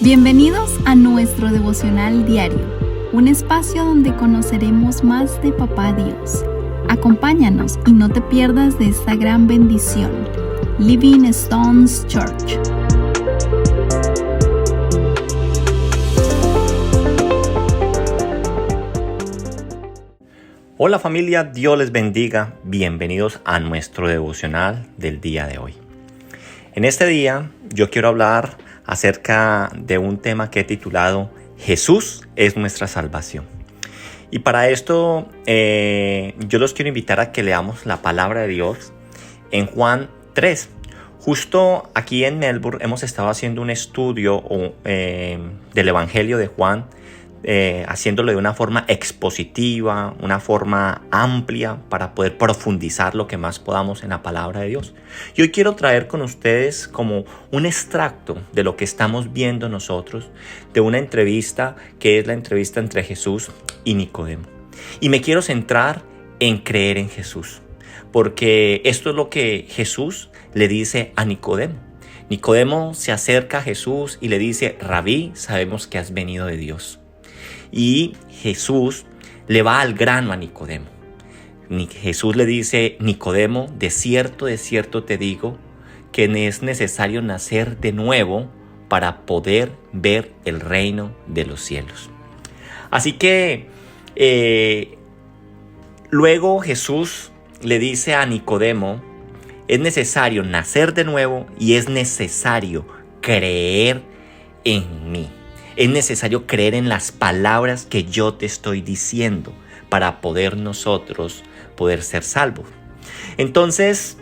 Bienvenidos a nuestro devocional diario, un espacio donde conoceremos más de Papá Dios. Acompáñanos y no te pierdas de esta gran bendición. Living Stones Church. Hola familia, Dios les bendiga. Bienvenidos a nuestro devocional del día de hoy. En este día yo quiero hablar acerca de un tema que he titulado Jesús es nuestra salvación. Y para esto yo los quiero invitar a que leamos la palabra de Dios en Juan 3. Justo aquí en Melbourne hemos estado haciendo un estudio del Evangelio de Juan, haciéndolo de una forma expositiva, una forma amplia para poder profundizar lo que más podamos en la palabra de Dios. Y hoy quiero traer con ustedes como un extracto de lo que estamos viendo nosotros, de una entrevista que es la entrevista entre Jesús y Nicodemo. Y me quiero centrar en creer en Jesús, porque esto es lo que Jesús le dice a Nicodemo. Nicodemo se acerca a Jesús y le dice: Rabí, sabemos que has venido de Dios. Y Jesús le va al grano a Nicodemo. Jesús le dice: Nicodemo, de cierto te digo que es necesario nacer de nuevo para poder ver el reino de los cielos. Así que luego Jesús le dice a Nicodemo: es necesario nacer de nuevo y es necesario creer en mí. Es necesario creer en las palabras que yo te estoy diciendo para poder nosotros poder ser salvos. Entonces,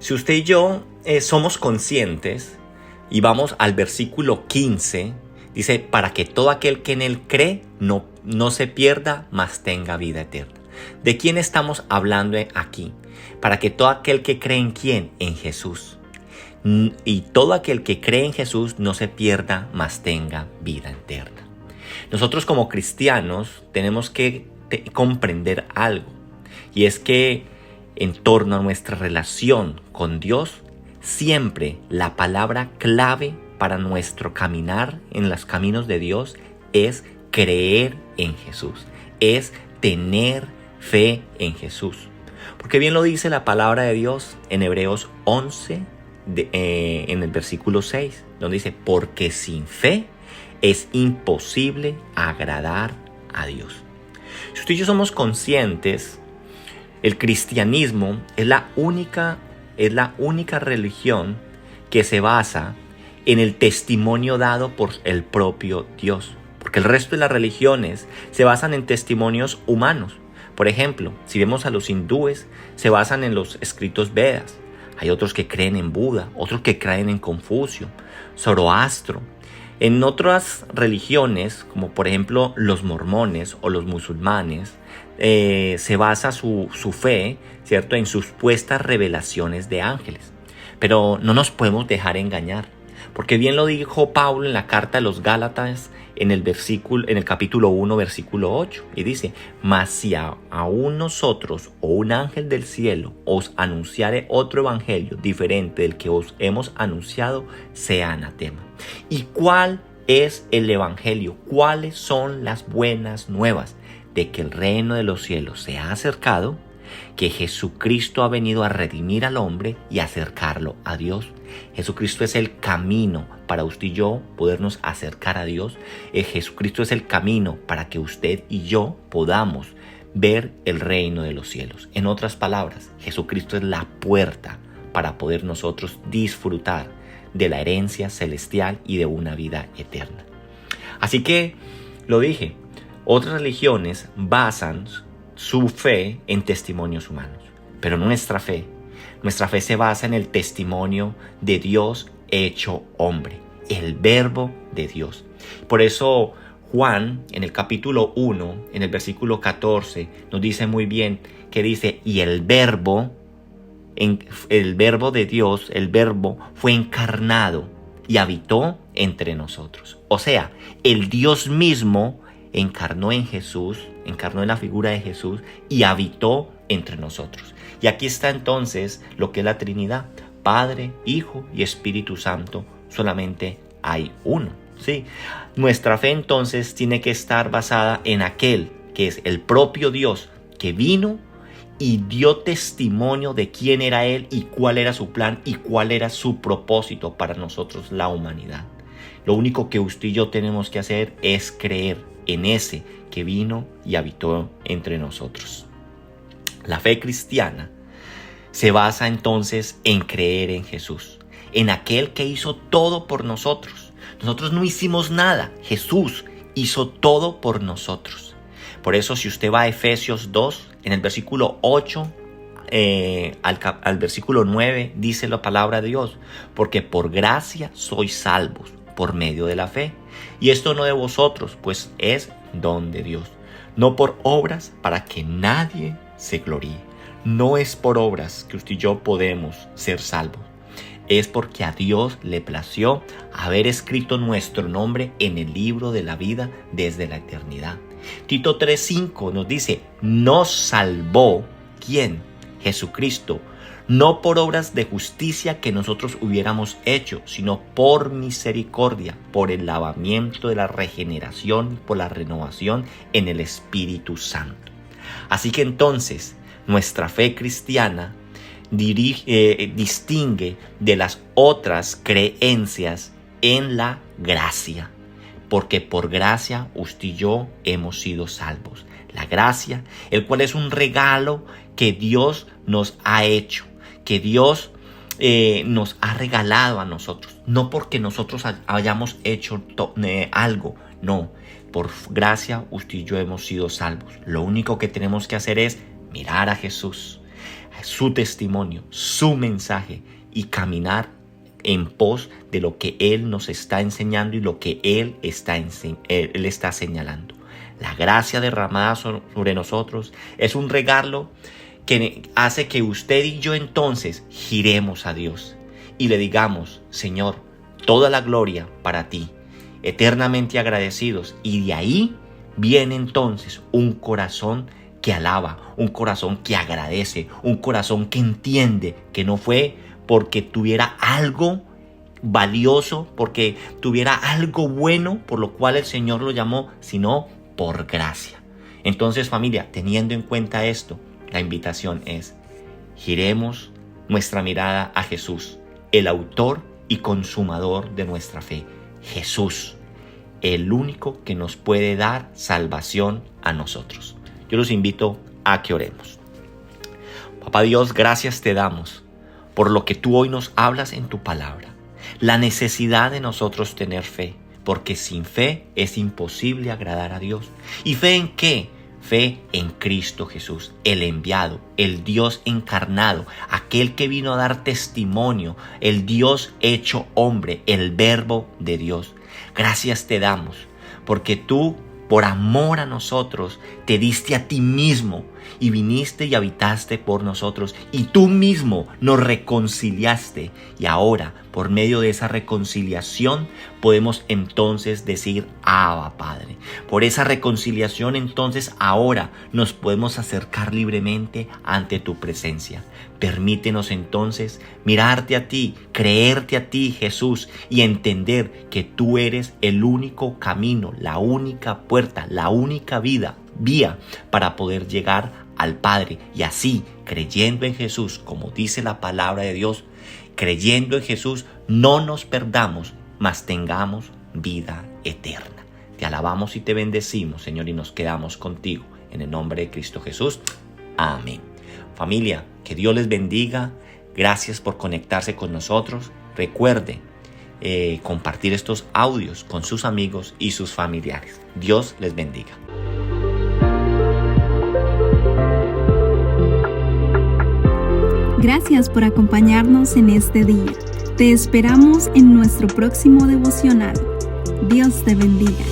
si usted y yo somos conscientes y vamos al versículo 15, dice: para que todo aquel que en él cree no se pierda, mas tenga vida eterna. ¿De quién estamos hablando aquí? Para que todo aquel que cree en ¿quién? En Jesús. Y todo aquel que cree en Jesús no se pierda, mas tenga vida eterna. Nosotros como cristianos tenemos que comprender algo, y es que en torno a nuestra relación con Dios, siempre la palabra clave para nuestro caminar en los caminos de Dios es creer en Jesús, es tener fe en Jesús. Porque bien lo dice la palabra de Dios en Hebreos 11, en el versículo 6, donde dice: porque sin fe es imposible agradar a Dios. Si usted y yo somos conscientes, el cristianismo es la única religión que se basa en el testimonio dado por el propio Dios, porque el resto de las religiones se basan en testimonios humanos. Por ejemplo, si vemos a los hindúes, se basan en los escritos Vedas. Hay otros que creen en Buda, otros que creen en Confucio, Zoroastro. En otras religiones, como por ejemplo los mormones o los musulmanes, se basa su fe, ¿cierto?, en supuestas revelaciones de ángeles. Pero no nos podemos dejar engañar, porque bien lo dijo Pablo en la carta a los Gálatas, en el capítulo 1, versículo 8, y dice: mas si aún nosotros o un ángel del cielo os anunciare otro evangelio diferente del que os hemos anunciado, sea anatema. ¿Y cuál es el evangelio? ¿Cuáles son las buenas nuevas? De que el reino de los cielos se ha acercado, que Jesucristo ha venido a redimir al hombre y acercarlo a Dios. Jesucristo es el camino para usted y yo podernos acercar a Dios. Jesucristo es el camino para que usted y yo podamos ver el reino de los cielos. En otras palabras, Jesucristo es la puerta para poder nosotros disfrutar de la herencia celestial y de una vida eterna. Así que, lo dije, otras religiones basan su fe en testimonios humanos, pero nuestra fe se basa en el testimonio de Dios hecho hombre, el verbo de Dios. Por eso Juan, en el capítulo 1, en el versículo 14, nos dice muy bien que dice: y el verbo de Dios, el verbo fue encarnado y habitó entre nosotros. O sea, el Dios mismo encarnó en Jesús, encarnó en la figura de Jesús y habitó entre nosotros. Y aquí está entonces lo que es la Trinidad: Padre, Hijo y Espíritu Santo. Solamente hay uno. ¿sí? Nuestra fe entonces tiene que estar basada en aquel que es el propio Dios que vino y dio testimonio de quién era Él y cuál era su plan y cuál era su propósito para nosotros, la humanidad. Lo único que usted y yo tenemos que hacer es creer en ese que vino y habitó entre nosotros. La fe cristiana se basa entonces en creer en Jesús, en aquel que hizo todo por nosotros. Nosotros no hicimos nada, Jesús hizo todo por nosotros. Por eso si usted va a Efesios 2, en el versículo 8 al versículo 9, dice la palabra de Dios, porque por gracia sois salvos por medio de la fe. Y esto no de vosotros, pues es don de Dios, no por obras para que nadie se gloríe. No es por obras que usted y yo podemos ser salvos. Es porque a Dios le plació haber escrito nuestro nombre en el libro de la vida desde la eternidad. Tito 3:5 nos dice, nos salvó, ¿quién? Jesucristo, no por obras de justicia que nosotros hubiéramos hecho, sino por misericordia, por el lavamiento de la regeneración, por la renovación en el Espíritu Santo. Así que entonces, nuestra fe cristiana distingue de las otras creencias en la gracia, porque por gracia usted y yo hemos sido salvos. La gracia, el cual es un regalo que Dios nos ha hecho, que Dios nos ha regalado a nosotros, no porque nosotros hayamos hecho algo, no, por gracia usted y yo hemos sido salvos. Lo único que tenemos que hacer es mirar a Jesús, su testimonio, su mensaje y caminar en pos de lo que Él nos está enseñando y lo que Él está señalando. La gracia derramada sobre nosotros es un regalo que hace que usted y yo entonces giremos a Dios y le digamos, Señor, toda la gloria para ti, eternamente agradecidos. Y de ahí viene entonces un corazón que alaba, un corazón que agradece, un corazón que entiende que no fue porque tuviera algo valioso, porque tuviera algo bueno por lo cual el Señor lo llamó, sino por gracia. Entonces, familia, teniendo en cuenta esto, la invitación es, giremos nuestra mirada a Jesús, el autor y consumador de nuestra fe. Jesús, el único que nos puede dar salvación a nosotros. Yo los invito a que oremos. Papá Dios, gracias te damos por lo que tú hoy nos hablas en tu palabra. La necesidad de nosotros tener fe, porque sin fe es imposible agradar a Dios. ¿Y fe en qué? Fe en Cristo Jesús, el enviado, el Dios encarnado, aquel que vino a dar testimonio, el Dios hecho hombre, el Verbo de Dios. Gracias te damos, porque tú, por amor a nosotros, te diste a ti mismo y viniste y habitaste por nosotros y tú mismo nos reconciliaste. Y ahora, por medio de esa reconciliación, podemos entonces decir, Abba, Padre. Por esa reconciliación, entonces, ahora nos podemos acercar libremente ante tu presencia. Permítenos entonces mirarte a ti, creerte a ti, Jesús, y entender que tú eres el único camino, la única puerta, la única vía para poder llegar al Padre. Y así, creyendo en Jesús, como dice la palabra de Dios, creyendo en Jesús, no nos perdamos, mas tengamos vida eterna. Te alabamos y te bendecimos, Señor, y nos quedamos contigo. En el nombre de Cristo Jesús. Amén. Familia, que Dios les bendiga. Gracias por conectarse con nosotros. Recuerde compartir estos audios con sus amigos y sus familiares. Dios les bendiga. Gracias por acompañarnos en este día. Te esperamos en nuestro próximo devocional. Dios te bendiga.